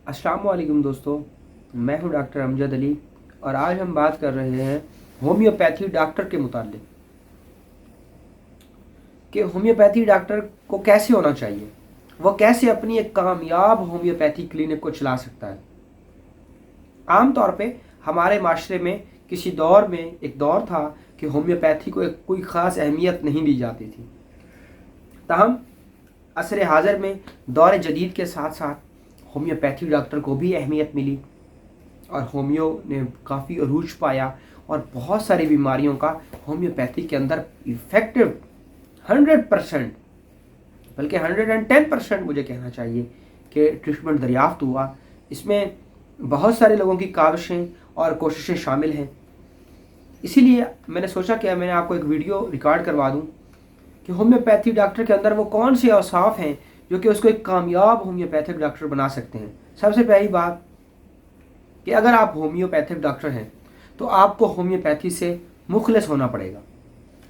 अस्सलाम वालेकुम दोस्तों, मैं हूं डॉक्टर अमजद अली और आज हम बात कर रहे हैं होम्योपैथी डॉक्टर के मुताल्लिक कि होम्योपैथी डॉक्टर को कैसे होना चाहिए, वो कैसे अपनी एक कामयाब होम्योपैथी क्लिनिक को चला सकता है। आम तौर पे हमारे माशरे में किसी दौर में एक दौर था कि होम्योपैथी को एक कोई ख़ास अहमियत नहीं दी जाती थी। ताहम असर हाज़र में दौर जदीद के साथ साथ होम्योपैथी डॉक्टर को भी अहमियत मिली और होम्यो ने काफ़ी अरूज पाया और बहुत सारी बीमारियों का होम्योपैथी के अंदर इफ़ेक्टिव 100% बल्कि 110% मुझे कहना चाहिए कि ट्रीटमेंट दरियाफ्त हुआ। इसमें बहुत सारे लोगों की काविशें और कोशिशें शामिल हैं। इसीलिए मैंने सोचा कि मैंने आपको एक वीडियो रिकॉर्ड करवा दूं कि होम्योपैथी डॉक्टर के अंदर वो कौन से औसाफ हैं जो कि उसको एक कामयाब होम्योपैथिक डॉक्टर बना सकते हैं। सबसे पहली बात कि अगर आप होम्योपैथिक डॉक्टर हैं तो आपको होम्योपैथी से मुखलिस होना पड़ेगा।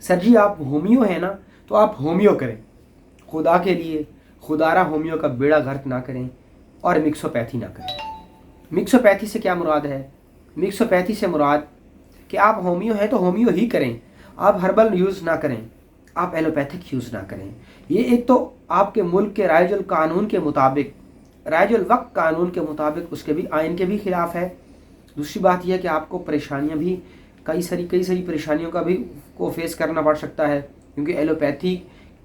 सर जी आप होम्यो हैं ना, तो आप होम्यो करें, खुदा के लिए खुदारा होम्यो का बेड़ा गर्क ना करें और मिक्सोपैथी ना करें। मिक्सोपैथी से क्या मुराद है? मिक्सोपैथी से मुराद कि आप होम्यो हैं तो होम्यो ही करें, आप हर्बल यूज़ ना करें, आप एलोपैथिक यूज़ ना करें। ये एक तो आपके मुल्क के राइजुल कानून के मुताबिक, राइजुल वक्त कानून के मुताबिक उसके भी आइन के भी ख़िलाफ़ है। दूसरी बात यह है कि आपको परेशानियां भी कई सारी परेशानियों का भी को फेस करना पड़ सकता है, क्योंकि एलोपैथी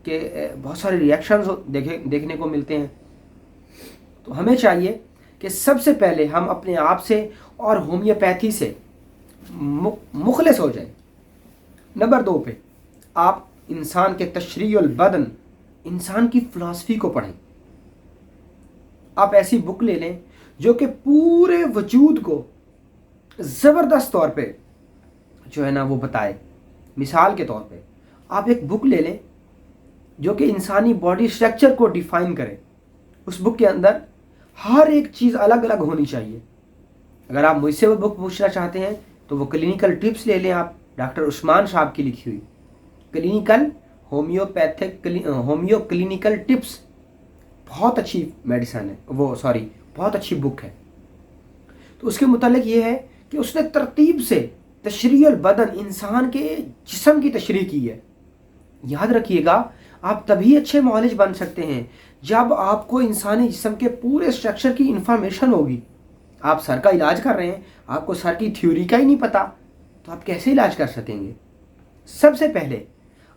के बहुत सारे रिएक्शंस देखने को मिलते हैं। तो हमें चाहिए कि सबसे पहले हम अपने आप से और होम्योपैथी से मुखलिस हो जाए। नंबर 2 पे आप इंसान के तशरीउल बदन, इंसान की फ़िलासफ़ी को पढ़ें। आप ऐसी बुक ले लें जो कि पूरे वजूद को ज़बरदस्त तौर पे जो है ना वो बताए। मिसाल के तौर पे आप एक बुक ले लें जो कि इंसानी बॉडी स्ट्रक्चर को डिफ़ाइन करे। उस बुक के अंदर हर एक चीज़ अलग अलग होनी चाहिए। अगर आप मुझसे वो बुक पूछना चाहते हैं तो वो क्लिनिकल टिप्स ले लें आप, डॉक्टर उस्मान साहब की लिखी हुई क्लिनिकल होम्यो क्लिनिकल टिप्स। बहुत अच्छी मेडिसन है वो, बहुत अच्छी बुक है। तो उसके मुतालिक ये है कि उसने तरतीब से तशरीउल बदन, इंसान के जिस्म की तशरीह की है। याद रखिएगा, आप तभी अच्छे मौलिज बन सकते हैं जब आपको इंसानी जिस्म के पूरे स्ट्रक्चर की इंफॉर्मेशन होगी। आप सर का इलाज कर रहे हैं, आपको सर की थ्योरी का ही नहीं पता, तो आप कैसे इलाज कर सकेंगे? सबसे पहले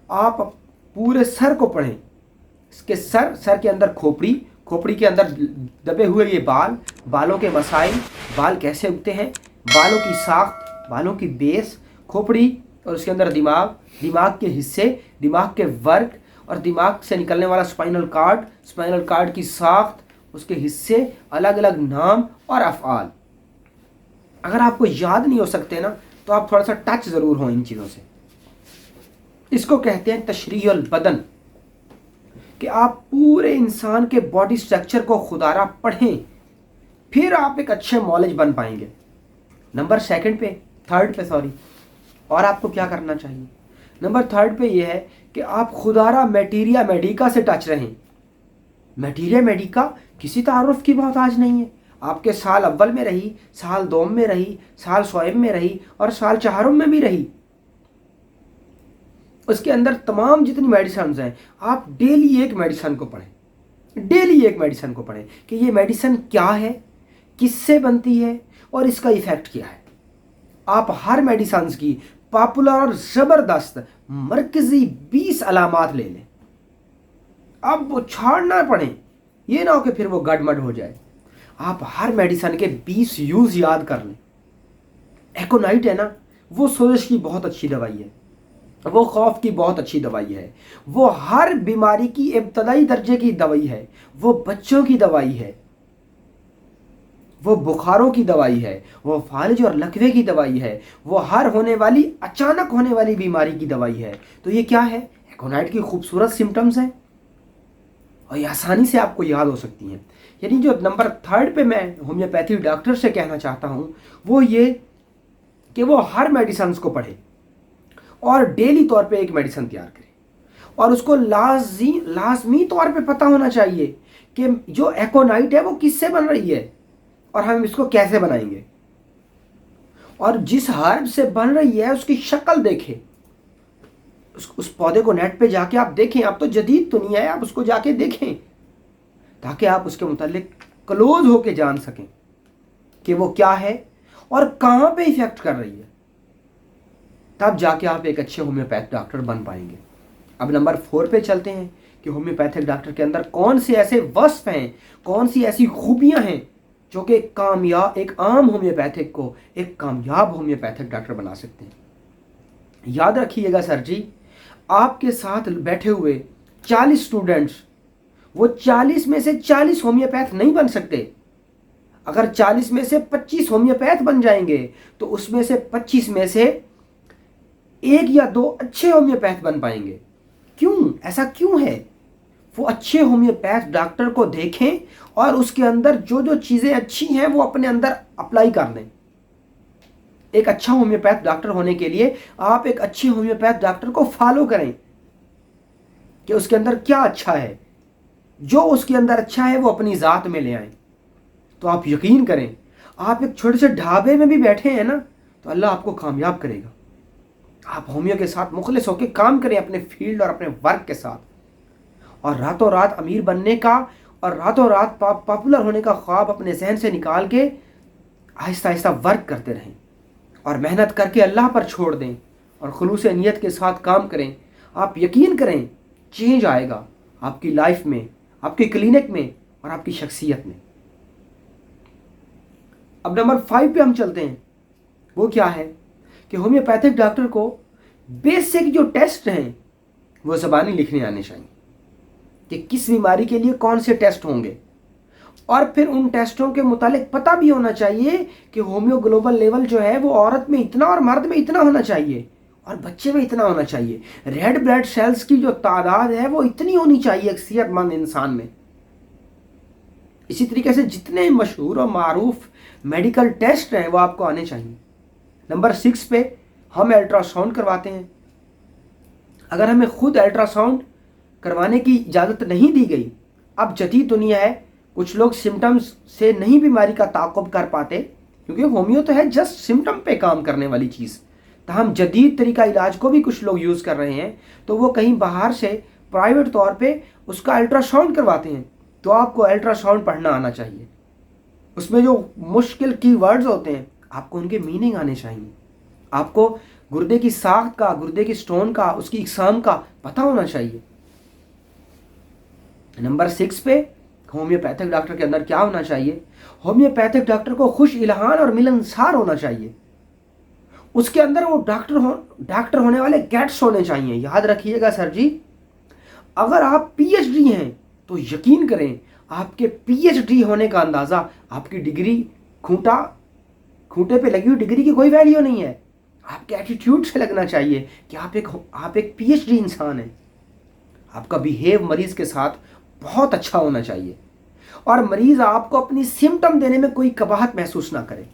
आप पूरे सर को पढ़ें। इसके सर के अंदर खोपड़ी के अंदर दबे हुए ये बालों के मसाइल, बाल कैसे उगते हैं, बालों की साख्त, बालों की बेस, खोपड़ी और उसके अंदर दिमाग के हिस्से, दिमाग के वर्क और दिमाग से निकलने वाला स्पाइनल कार्ड की साख्त, उसके हिस्से, अलग अलग नाम और अफ़आल। अगर आपको याद नहीं हो सकते ना, तो आप थोड़ा सा टच ज़रूर हो इन चीज़ों से। इसको कहते हैं तशरीउल बदन, कि आप पूरे इंसान के बॉडी स्ट्रक्चर को खुदारा पढ़ें, फिर आप एक अच्छे मौलिज बन पाएंगे। नंबर थर्ड पे और आपको क्या करना चाहिए? नंबर 3 पे ये है कि आप खुदारा मैटीरिया मेडिका से टच रहें। मैटीरिया मेडिका किसी तारुफ की बात आज नहीं है। आपके साल अव्वल में रही, साल 2 में रही, साल 100 में रही और साल 4 में भी रही। उसके अंदर तमाम जितनी मेडिसिन हैं, आप डेली एक मेडिसिन को पढ़ें कि ये मेडिसिन क्या है, किससे बनती है और इसका इफ़ेक्ट क्या है। आप हर मेडिसिन की पॉपुलर और ज़बरदस्त मरकज़ी 20 अलामात ले लें। अब वो छाड़ना पड़े, ये ना हो कि फिर वो गड़मड़ हो जाए। आप हर मेडिसिन के 20 यूज़ याद कर लें। एकोनाइट है ना, वो सोजश की बहुत अच्छी दवाई है, वो खौफ की बहुत अच्छी दवाई है, वो हर बीमारी की इब्तदाई दर्जे की दवाई है, वो बच्चों की दवाई है, वो बुखारों की दवाई है, वो फालिज और लकवे की दवाई है, वो अचानक होने वाली बीमारी की दवाई है। तो ये क्या है? एकोनाइट की खूबसूरत सिम्टम्स हैं और ये आसानी से आपको याद हो सकती हैं। यानी जो नंबर 3 पे मैं होम्योपैथी डॉक्टर से कहना चाहता हूँ वो ये कि वो हर मेडिसिन को पढ़े और डेली तौर पे एक मेडिसिन तैयार करे, और उसको लाजमी तौर पे पता होना चाहिए कि जो एकोनाइट है वो किससे बन रही है। और हम इसको कैसे बनाएंगे, और जिस हर्ब से बन रही है उसकी शक्ल देखें, उस पौधे को नेट पे जाके आप देखें। आप तो जदीद दुनिया है, आप उसको जाके देखें ताकि आप उसके मुतालिक क्लोज होके जान सकें कि वो क्या है और कहाँ पे इफेक्ट कर रही है। तब जाके आप एक अच्छे होम्योपैथ डॉक्टर बन पाएंगे। अब नंबर 4 पे चलते हैं कि होम्योपैथिक डॉक्टर के अंदर कौन से ऐसे वस्फ हैं, कौन सी ऐसी खूबियां हैं जो कि एक आम होम्योपैथिक को एक कामयाब होम्योपैथिक डॉक्टर बना सकते हैं। याद रखिएगा सर जी, आपके साथ बैठे हुए 40 स्टूडेंट्स, वो 40 में से 40 होम्योपैथ नहीं बन सकते। अगर 40 में से 25 होम्योपैथ बन जाएंगे तो उसमें से 25 में से 1 या 2 अच्छे होम्योपैथ बन पाएंगे। क्यों, ऐसा क्यों है? वो अच्छे होम्योपैथ डॉक्टर को देखें और उसके अंदर जो जो चीज़ें अच्छी हैं वो अपने अंदर अप्लाई कर लें। एक अच्छा होम्योपैथ डॉक्टर होने के लिए आप एक अच्छे होम्योपैथ डॉक्टर को फॉलो करें कि उसके अंदर क्या अच्छा है। जो उसके अंदर अच्छा है वो अपनी ज़ात में ले आएं। तो आप यकीन करें, आप एक छोटे से ढाबे में भी बैठे हैं ना तो अल्लाह आपको कामयाब करेगा। आप होमियो के साथ मुखलिस होकर काम करें अपने फील्ड और अपने वर्क के साथ, और रातों रात अमीर बनने का और रातों रात पॉपुलर होने का ख्वाब अपने जहन से निकाल के आहिस्ता आहिस्ता वर्क करते रहें और मेहनत करके अल्लाह पर छोड़ दें और खुलूस नियत के साथ काम करें। आप यकीन करें, चेंज आएगा आपकी लाइफ में, आपके क्लिनिक में और आपकी शख्सियत में। अब नंबर 5 पे हम चलते हैं। वो क्या है कि होम्योपैथिक डॉक्टर को बेसिक जो टेस्ट हैं वो ज़बानी लिखने आने चाहिए कि किस बीमारी के लिए कौन से टेस्ट होंगे, और फिर उन टेस्टों के मुतालिक पता भी होना चाहिए कि होम्यो ग्लोबल लेवल जो है वो औरत में इतना और मर्द में इतना होना चाहिए और बच्चे में इतना होना चाहिए। रेड ब्लड सेल्स की जो तादाद है वो इतनी होनी चाहिए एक सेहतमंद इंसान में। इसी तरीके से जितने मशहूर और मारूफ मेडिकल टेस्ट हैं वो आपको आने चाहिए। नंबर 6 पे हम अल्ट्रासाउंड करवाते हैं। अगर हमें खुद अल्ट्रासाउंड करवाने की इजाज़त नहीं दी गई, अब जदीद दुनिया है, कुछ लोग सिम्टम्स से नहीं बीमारी का ताक़ुब कर पाते, क्योंकि होम्यो तो है जस्ट सिम्टम पे काम करने वाली चीज़। तो हम जदीद तरीका इलाज को भी कुछ लोग यूज़ कर रहे हैं, तो वो कहीं बाहर से प्राइवेट तौर पे उसका अल्ट्रासाउंड करवाते हैं। तो आपको अल्ट्रासाउंड पढ़ना आना चाहिए, उसमें जो मुश्किल कीवर्ड्स होते हैं आपको उनके मीनिंग आने चाहिए। आपको गुर्दे की साख्त का, गुर्दे की स्टोन का, उसकी इकसाम का पता होना चाहिए। नंबर 6 पे होम्योपैथिक डॉक्टर के अंदर क्या होना चाहिए? होम्योपैथिक डॉक्टर को खुश इल्हान और मिलनसार होना चाहिए। उसके अंदर वो डॉक्टर होने वाले गैट्स होने चाहिए। याद रखिएगा सर जी, अगर आप पीएचडी हैं तो यकीन करें आपके पीएचडी होने का अंदाज़ा आपकी डिग्री, खूंटे पे लगी हुई डिग्री की कोई वैल्यू नहीं है। आपके एटीट्यूड से लगना चाहिए कि आप एक पीएचडी इंसान हैं। आपका बिहेव मरीज के साथ बहुत अच्छा होना चाहिए और मरीज आपको अपनी सिम्टम देने में कोई कबाहत महसूस ना करे,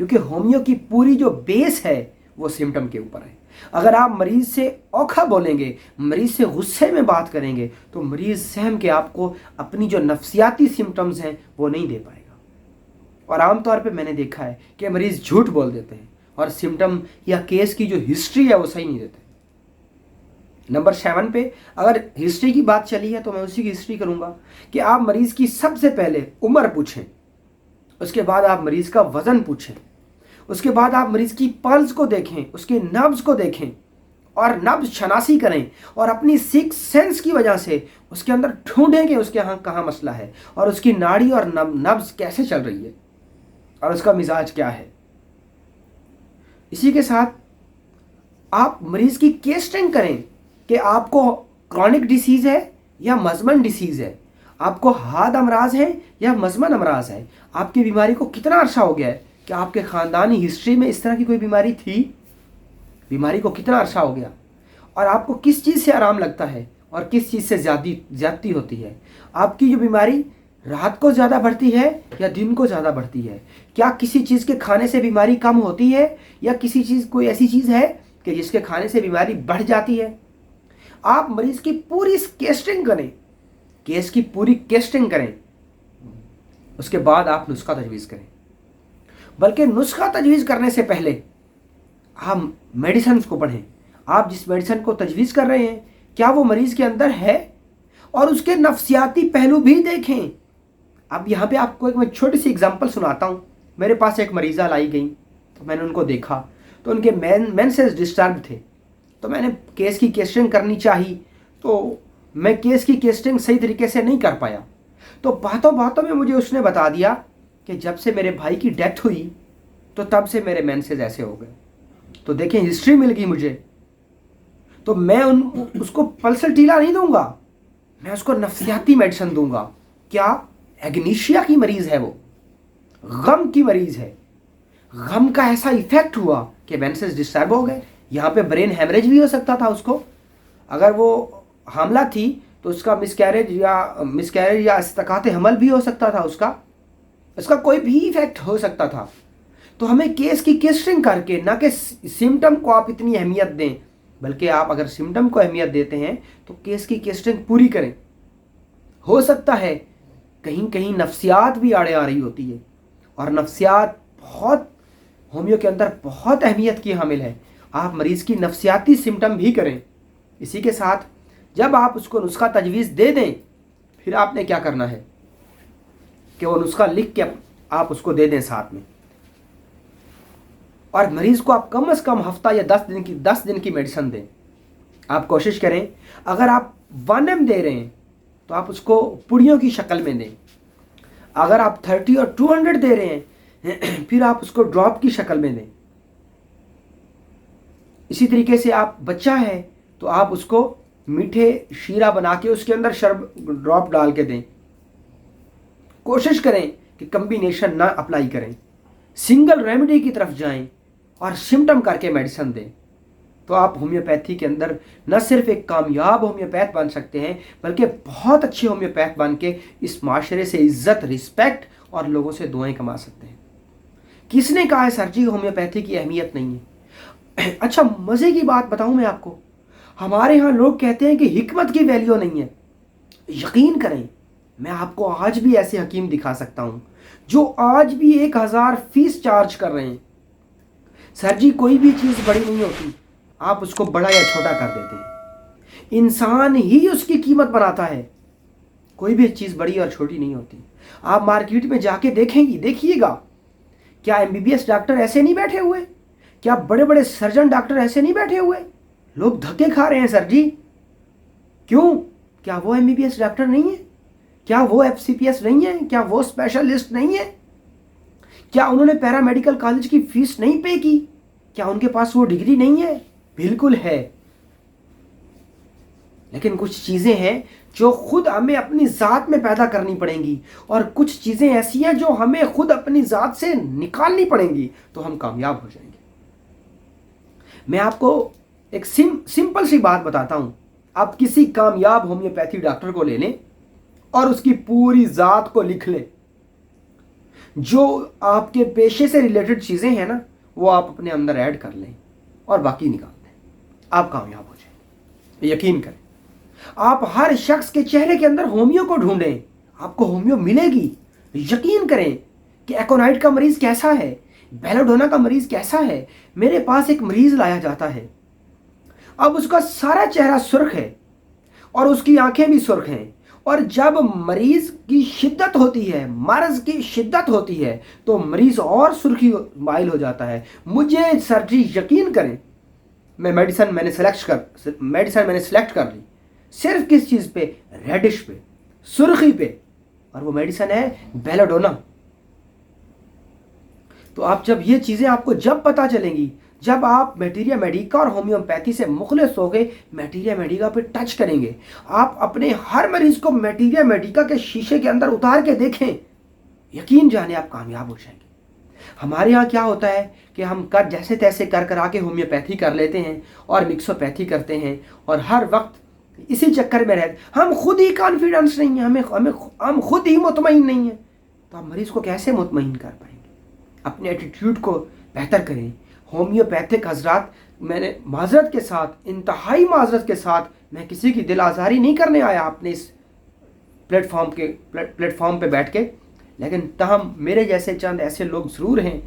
क्योंकि होम्यो की पूरी जो बेस है वो सिम्टम के ऊपर है। अगर आप मरीज से औखा बोलेंगे, मरीज से गुस्से में बात करेंगे, तो मरीज सहम के आपको अपनी जो नफ्सियाती सिम्टम्स हैं वो नहीं दे पाएगा। और आमतौर पे मैंने देखा है कि मरीज झूठ बोल देते हैं और सिम्टम या केस की जो हिस्ट्री है वो सही नहीं देते। नंबर 7 पे अगर हिस्ट्री की बात चली है तो मैं उसी की हिस्ट्री करूँगा कि आप मरीज़ की सबसे पहले उम्र पूछें, उसके बाद आप मरीज़ का वज़न पूछें, उसके बाद आप मरीज़ की पल्स को देखें, उसके नब्ज़ को देखें और नब्ज़ शनासी करें और अपनी सिक्स सेंस की वजह से उसके अंदर ढूंढें कि उसके यहाँ कहाँ मसला है और उसकी नाड़ी और नब्ज़ कैसे चल रही है और उसका मिजाज क्या है। इसी के साथ आप मरीज़ की केस्टिंग करें कि आपको क्रॉनिक डिसीज़ है या मज़मन डिसीज़ है, आपको हार्ड अमराज है या मज़मन अमराज है, आपकी बीमारी को कितना अरसा हो गया है, कि आपके ख़ानदानी हिस्ट्री में इस तरह की कोई बीमारी थी, बीमारी को कितना अरसा हो गया, और आपको किस चीज़ से आराम लगता है और किस चीज़ से ज़्यादती होती है। आपकी जो बीमारी रात को ज़्यादा बढ़ती है या दिन को ज़्यादा बढ़ती है, क्या किसी चीज़ के खाने से बीमारी कम होती है या किसी चीज़ कोई ऐसी चीज़ है कि जिसके खाने से बीमारी बढ़ जाती है। आप मरीज़ की पूरी केस्टिंग करें, केस की पूरी केस्टिंग करें, اس کے بعد آپ نسخہ تجویز کریں، بلکہ نسخہ تجویز کرنے سے پہلے آپ میڈیسنز کو پڑھیں. آپ جس میڈیسن کو تجویز کر رہے ہیں کیا وہ مریض کے اندر ہے، اور اس کے نفسیاتی پہلو بھی دیکھیں. اب یہاں پہ آپ کو ایک میں چھوٹی سی اگزامپل سناتا ہوں. میرے پاس ایک مریضہ لائی گئی تو میں نے ان کو دیکھا تو ان کے مینسز ڈسٹرب تھے. تو میں نے کیس کی کیسٹنگ کرنی چاہی، تو میں کیس کی کیسٹنگ صحیح طریقے سے نہیں کر پایا. تو باتوں باتوں میں مجھے اس نے بتا دیا کہ جب سے میرے بھائی کی ڈیتھ ہوئی تو تب سے میرے مینسز ایسے ہو گئے. تو دیکھیں ہسٹری مل گئی مجھے. تو میں اس کو پلسر ٹیلا نہیں دوں گا، میں اس کو نفسیاتی میڈیسن دوں گا. کیا ایگنیشیا کی مریض ہے، وہ غم کی مریض ہے، غم کا ایسا ایفیکٹ ہوا کہ مینسز ڈسٹرب ہو گئے. یہاں پہ برین ہیمریج بھی ہو سکتا تھا اس کو. اگر وہ حاملہ تھی تو اس کا مسکیریج یا استقاط حمل بھی ہو سکتا تھا. اس کا کوئی بھی ایفیکٹ ہو سکتا تھا. تو ہمیں کیس کی کیسٹنگ کر کے، نہ کہ سمٹم کو آپ اتنی اہمیت دیں، بلکہ آپ اگر سمٹم کو اہمیت دیتے ہیں تو کیس کی کیسٹنگ پوری کریں. ہو سکتا ہے کہیں کہیں نفسیات بھی آڑے آ رہی ہوتی ہے، اور نفسیات بہت ہومیو کے اندر بہت اہمیت کی حامل ہے. آپ مریض کی نفسیاتی سمٹم بھی کریں. اسی کے ساتھ جب آپ اس کو نسخہ تجویز دے دیں، پھر آپ نے کیا کرنا ہے کہ وہ نسخہ لکھ کے آپ اس کو دے دیں ساتھ میں. اور مریض کو آپ کم از کم ہفتہ یا 10 دن کی میڈیسن دیں. آپ کوشش کریں اگر آپ 1 دے رہے ہیں تو آپ اس کو پڑیوں کی شکل میں دیں. اگر آپ 30 اور 200 دے رہے ہیں پھر آپ اس کو ڈراپ کی شکل میں دیں. اسی طریقے سے آپ بچہ ہے تو آپ اس کو میٹھے شیرہ بنا کے اس کے اندر ڈراپ ڈال کے دیں. کوشش کریں کہ کمبینیشن نہ اپلائی کریں، سنگل ریمیڈی کی طرف جائیں اور سمٹم کر کے میڈیسن دیں. تو آپ ہومیوپیتھی کے اندر نہ صرف ایک کامیاب ہومیوپیتھ بن سکتے ہیں، بلکہ بہت اچھے ہومیوپیتھ بن کے اس معاشرے سے عزت، رسپیکٹ اور لوگوں سے دعائیں کما سکتے ہیں. کس نے کہا ہے سر جی ہومیوپیتھی کی اہمیت نہیں ہے؟ اچھا مزے کی بات بتاؤں میں آپ کو، ہمارے ہاں لوگ کہتے ہیں کہ حکمت کی ویلیو نہیں ہے. یقین کریں میں آپ کو آج بھی ایسے حکیم دکھا سکتا ہوں جو آج بھی 1000 فیس چارج کر رہے ہیں. سر جی کوئی بھی چیز بڑی نہیں ہوتی، آپ اس کو بڑا یا چھوٹا کر دیتے ہیں. انسان ہی اس کی قیمت بناتا ہے. کوئی بھی چیز بڑی اور چھوٹی نہیں ہوتی. آپ مارکیٹ میں جا کے دیکھیے گا، کیا MBBS ڈاکٹر ایسے نہیں بیٹھے ہوئے؟ کیا بڑے بڑے سرجن ڈاکٹر ایسے نہیں بیٹھے ہوئے؟ لوگ دھکے کھا رہے ہیں سر جی. کیوں؟ کیا وہ MBBS ڈاکٹر نہیں ہے؟ کیا وہ FCPS نہیں ہے؟ کیا وہ اسپیشلسٹ نہیں ہے؟ کیا انہوں نے پیرا میڈیکل کالج کی فیس نہیں پے کی؟ کیا ان کے پاس وہ ڈگری نہیں ہے؟ بالکل ہے. لیکن کچھ چیزیں ہیں جو خود ہمیں اپنی ذات میں پیدا کرنی پڑیں گی، اور کچھ چیزیں ایسی ہیں جو ہمیں خود اپنی ذات سے نکالنی پڑیں گی، تو ہم کامیاب ہو جائیں گے. میں آپ کو ایک سمپل سی بات بتاتا ہوں. آپ کسی کامیاب ہومیوپیتھی ڈاکٹر کو لے لیں اور اس کی پوری ذات کو لکھ لیں. جو آپ کے پیشے سے ریلیٹڈ چیزیں ہیں نا وہ آپ اپنے اندر ایڈ کر لیں اور باقی نکال دیں. آپ کامیاب ہو جائیں گے. یقین کریں. آپ ہر شخص کے چہرے کے اندر ہومیو کو ڈھونڈیں، آپ کو ہومیو ملے گی. یقین کریں کہ ایکونائٹ کا مریض کیسا ہے، بیلاڈونا کا مریض کیسا ہے. میرے پاس ایک مریض لایا جاتا ہے، اب اس کا سارا چہرہ سرخ ہے اور اس کی آنکھیں بھی سرخ ہیں، اور جب مریض کی شدت ہوتی ہے، مرض کی شدت ہوتی ہے، تو مریض اور سرخی مائل ہو جاتا ہے. مجھے سر جی یقین کریں میڈیسن میں نے سلیکٹ کر لی صرف کس چیز پہ؟ ریڈش پہ، سرخی پہ، اور وہ میڈیسن ہے بیلاڈونا. تو آپ جب یہ چیزیں آپ کو جب پتہ چلیں گی، جب آپ میٹیریا میڈیکا اور ہومیوپیتھی سے مخلص ہو گئے، میٹیریا میڈیکا پہ ٹچ کریں گے، آپ اپنے ہر مریض کو میٹیریا میڈیکا کے شیشے کے اندر اتار کے دیکھیں، یقین جانے آپ کامیاب ہو جائیں گے. ہمارے ہاں کیا ہوتا ہے کہ ہم جیسے تیسے کر کے ہومیوپیتھی کر لیتے ہیں اور مکسوپیتھی کرتے ہیں، اور ہر وقت اسی چکر میں رہتے. ہم خود ہی کانفیڈنس نہیں ہیں، ہم خود ہی مطمئن نہیں ہیں، تو آپ مریض کو کیسے مطمئن کر پائیں گے؟ اپنے ایٹیٹیوڈ کو بہتر کریں. ہومیوپیتھک حضرات، میں نے معذرت کے ساتھ، انتہائی معذرت کے ساتھ، میں کسی کی دل آزاری نہیں کرنے آیا اپنے اس پلیٹ فارم پہ بیٹھ کے. لیکن تاہم میرے جیسے چند ایسے لوگ ضرور ہیں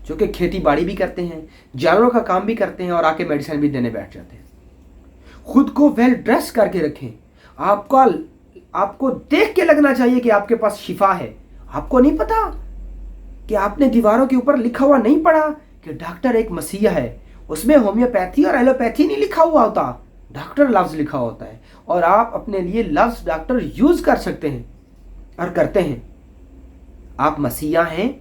جو کہ کھیتی باڑی بھی کرتے ہیں، جانوروں کا کام بھی کرتے ہیں اور آ کے میڈیسن بھی دینے بیٹھ جاتے ہیں۔ خود کو ویل ڈریس کر کے رکھیں۔ آپ کو دیکھ کے لگنا چاہیے کہ آپ کے پاس شفا ہے۔ آپ کو نہیں پتا کہ آپ نے دیواروں کے اوپر لکھا ہوا نہیں پڑھا کہ ڈاکٹر ایک مسیحا ہے؟ اس میں ہومیوپیتھی اور ایلوپیتھی نہیں لکھا ہوا ہوتا، ڈاکٹر لفظ لکھا ہوتا ہے، اور آپ اپنے لیے لفظ ڈاکٹر یوز کر سکتے ہیں اور کرتے ہیں۔ آپ مسیحا ہیں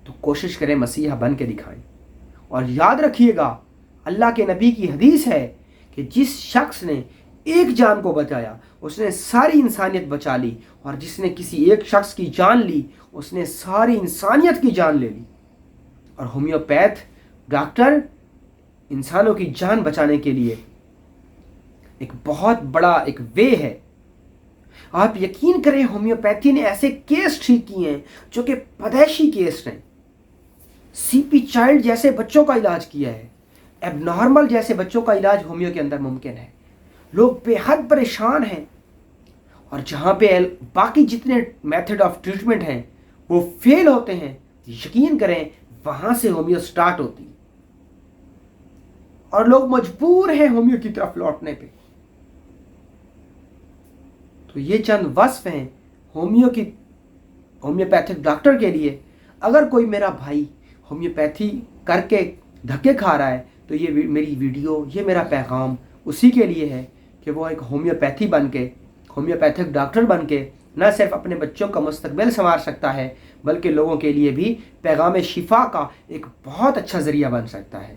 تو کوشش کریں مسیحا بن کے دکھائیں، اور یاد رکھیے گا اللہ کے نبی کی حدیث ہے کہ جس شخص نے ایک جان کو بچایا اس نے ساری انسانیت بچا لی، اور جس نے کسی ایک شخص کی جان لی اس نے ساری انسانیت کی جان لے لی۔ اور ہومیوپیتھ ڈاکٹر انسانوں کی جان بچانے کے لیے ایک بہت بڑا ایک وے ہے۔ آپ یقین کریں ہومیوپیتھی نے ایسے کیس ٹھیک کیے ہیں جو کہ پیدائشی کیس ہیں۔ سی پی چائلڈ جیسے بچوں کا علاج کیا ہے، ایب نارمل جیسے بچوں کا علاج ہومیو کے اندر ممکن ہے۔ لوگ بے حد پریشان ہیں، اور جہاں پہ باقی جتنے میتھڈ آف ٹریٹمنٹ ہیں وہ فیل ہوتے ہیں، یقین کریں وہاں سے ہومیو سٹارٹ ہوتی ہے، اور لوگ مجبور ہیں ہومیو کی طرف لوٹنے پہ۔ تو یہ چند وصف ہیں ہومیوپیتھک ڈاکٹر کے لیے۔ اگر کوئی میرا بھائی ہومیوپیتھی کر کے دھکے کھا رہا ہے تو یہ میری ویڈیو، یہ میرا پیغام اسی کے لیے ہے کہ وہ ایک ہومیوپیتھی بن کے، ہومیوپیتھک ڈاکٹر بن کے نہ صرف اپنے بچوں کا مستقبل سنوار سکتا ہے بلکہ لوگوں کے لیے بھی پیغام شفا کا ایک بہت اچھا ذریعہ بن سکتا ہے۔